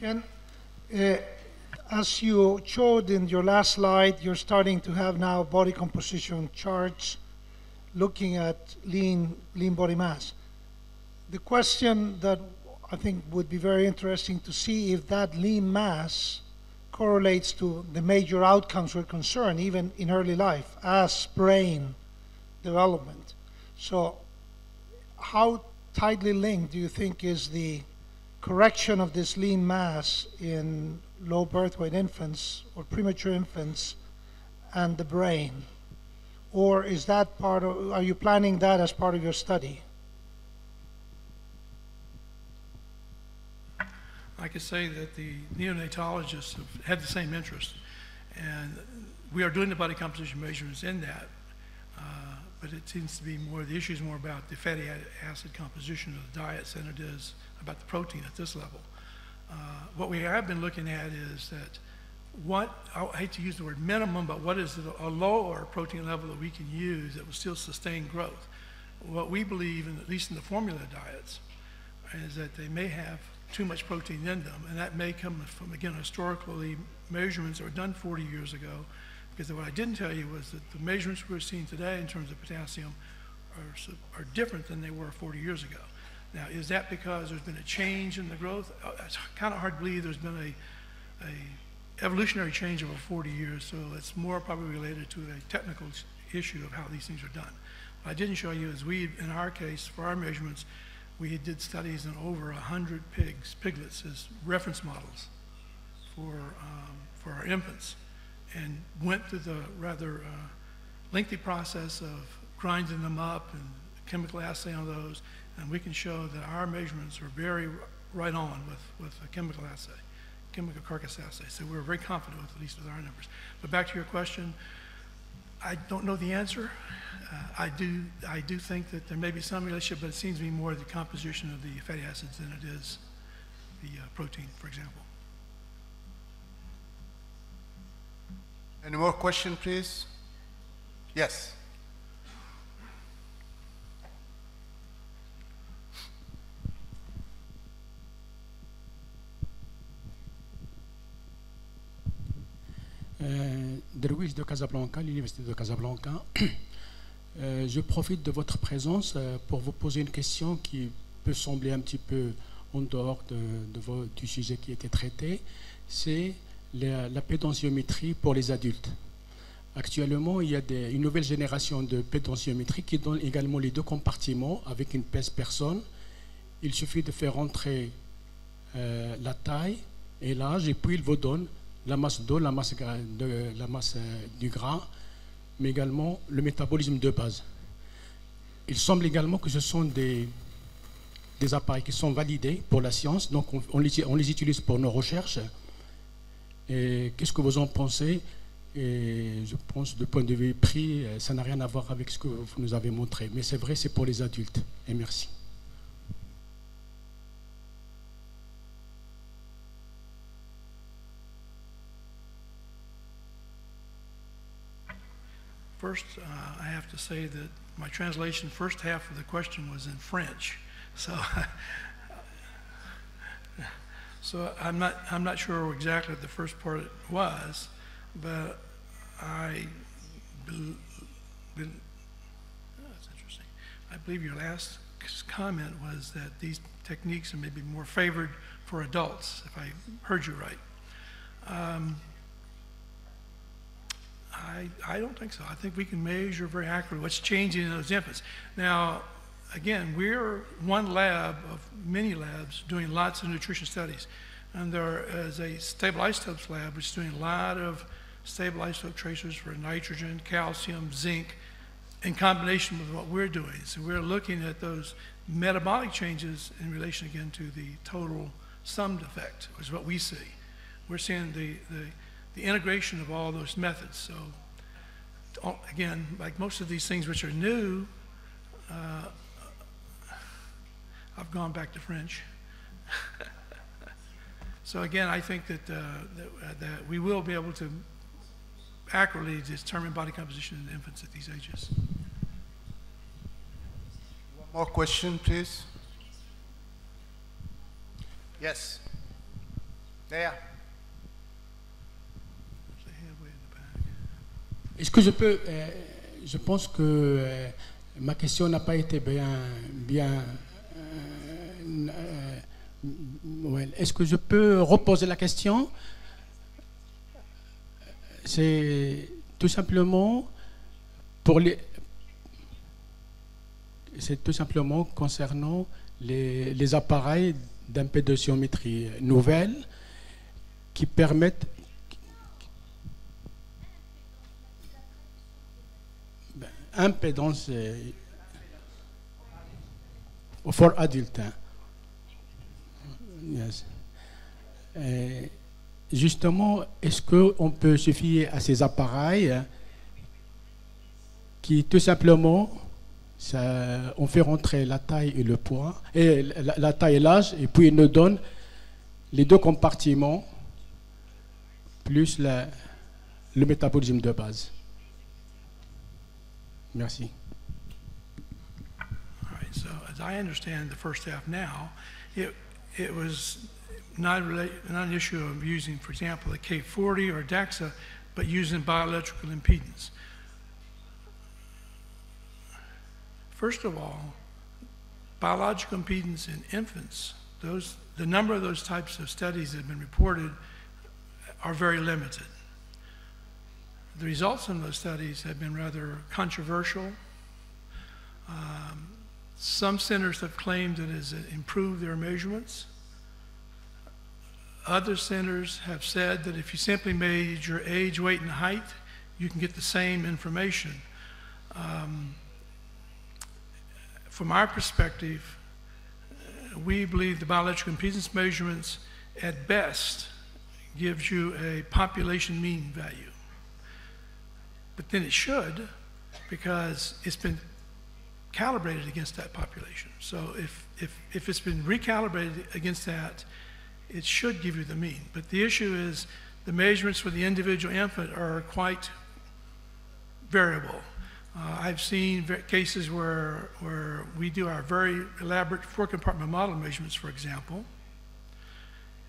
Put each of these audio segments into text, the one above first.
Ken, uh, as you showed in your last slide, you're starting to have now body composition charts looking at lean body mass. The question that I think would be very interesting to see if that lean mass correlates to the major outcomes we're concerned, even in early life, as brain development. So how tightly linked do you think is the correction of this lean mass in low birth weight infants or premature infants and the brain? Or is that part of, are you planning that as part of your study? I could say that the neonatologists have had the same interest, and we are doing the body composition measurements in that, but it seems to be more, the issue is more about the fatty acid composition of the diets than it is about the protein at this level. What we have been looking at is that I hate to use the word minimum, but what is a lower protein level that we can use that will still sustain growth? What we believe, at least in the formula diets, is that they may have too much protein in them, and that may come from, again, historically measurements that were done 40 years ago, because what I didn't tell you was that the measurements we're seeing today in terms of potassium are different than they were 40 years ago. Now, is that because there's been a change in the growth? It's kind of hard to believe there's been a evolutionary change over 40 years, so it's more probably related to a technical issue of how these things are done. What I didn't show you is in our case, for our measurements, we did studies in over 100 piglets as reference models for our infants, and went through the rather lengthy process of grinding them up and chemical assay on those, and we can show that our measurements are very right on with a chemical assay, chemical carcass assay. So we're very confident with, at least with our numbers. But back to your question, I don't know the answer. I do think that there may be some relationship, but it seems to be more the composition of the fatty acids than it is the protein, for example. Any more questions, please? Yes. Derwish de Casablanca, l'Université de Casablanca. Je profite de votre présence pour vous poser une question qui peut sembler un petit peu en dehors du sujet qui était traité. C'est la pédantiométrie pour les adultes. Actuellement, il y a une nouvelle génération de pédantiométrie qui donne également les deux compartiments avec une pèse-personne. Il suffit de faire entrer la taille et l'âge, et puis il vous donne la masse d'eau, la masse du gras, mais également le métabolisme de base. Il semble également que ce sont des appareils qui sont validés pour la science, donc on les utilise pour nos recherches. Et qu'est-ce que vous en pensez? Et je pense, du point de vue prix, ça n'a rien à voir avec ce que vous nous avez montré. Mais c'est vrai, c'est pour les adultes. Et merci. First, I have to say that my translation, first half of the question was in French, so so I'm not sure exactly what the first part was, but that's interesting. I believe your last comment was that these techniques are maybe more favored for adults, if I heard you right. I don't think so. I think we can measure very accurately what's changing in those infants. Now, again, we're one lab of many labs doing lots of nutrition studies. And there is a stable isotopes lab which is doing a lot of stable isotope tracers for nitrogen, calcium, zinc, in combination with what we're doing. So we're looking at those metabolic changes in relation, again, to the total summed effect, which is what we see. We're seeing the integration of all those methods. So again, like most of these things which are new, I've gone back to French. So again, I think that we will be able to accurately determine body composition in infants at these ages. One more question, please. Yes. There. Est-ce que je peux... je pense que ma question n'a pas été bien ouais. Est-ce que je peux reposer la question? C'est tout simplement c'est tout simplement concernant les appareils d'impédotiométrie nouvelles qui permettent impédance for adultes. Yes. Justement, est-ce qu'on peut se fier à ces appareils qui tout simplement on fait rentrer la taille et le poids, et la taille et l'âge, et puis il nous donne les deux compartiments plus le métabolisme de base. Merci. All right, so as I understand the first half now, it was not an issue of using, for example, a K40 or DEXA, but using bioelectrical impedance. First of all, biological impedance in infants, the number of those types of studies that have been reported are very limited. The results in those studies have been rather controversial. Some centers have claimed that it has improved their measurements. Other centers have said that if you simply measure age, weight, and height, you can get the same information. From our perspective, we believe the bioelectrical impedance measurements at best gives you a population mean value. But then it should, because it's been calibrated against that population. So if it's been recalibrated against that, it should give you the mean. But the issue is the measurements for the individual infant are quite variable. I've seen cases where we do our very elaborate four-compartment model measurements, for example,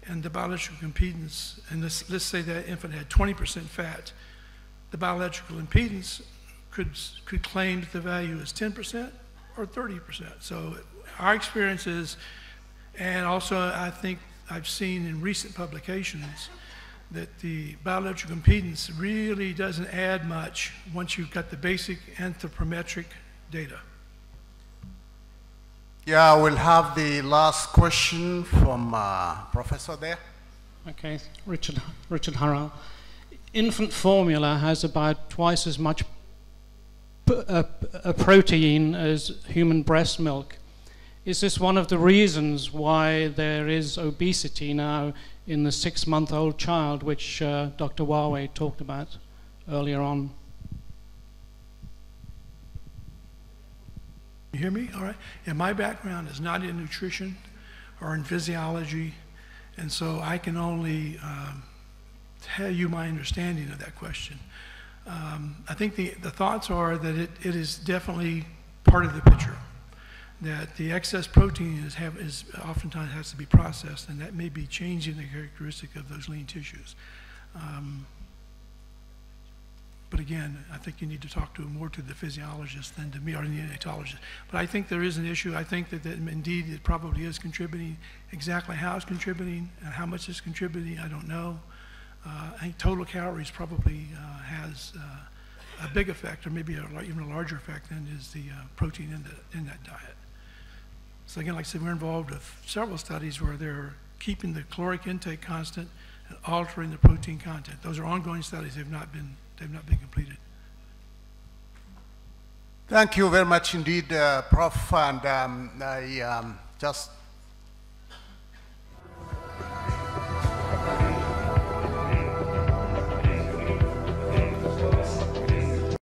and the bioelectrical impedance, and let's say that infant had 20% fat, the bioelectrical impedance could claim that the value is 10% or 30%. So our experience is, and also I think I've seen in recent publications, that the bioelectrical impedance really doesn't add much once you've got the basic anthropometric data. Yeah, we'll have the last question from Professor there. Okay, Richard Harrell. Infant formula has about twice as much a protein as human breast milk. Is this one of the reasons why there is obesity now in the 6-month-old child, which Dr. Wawe talked about earlier on? You hear me? All right. Yeah, my background is not in nutrition or in physiology, and so I can only tell you my understanding of that question. I think the thoughts are that it is definitely part of the picture, that the excess protein is oftentimes has to be processed, and that may be changing the characteristic of those lean tissues. But again, I think you need to talk more to the physiologist than to me or the neonatologist. But I think there is an issue. I think that indeed it probably is contributing. Exactly how it's contributing and how much it's contributing, I don't know. I think total calories probably has a big effect, or maybe even a larger effect than is the protein in that diet. So again, like I said, we're involved with several studies where they're keeping the caloric intake constant and altering the protein content. Those are ongoing studies. They've not been completed. Thank you very much indeed, Prof. And I just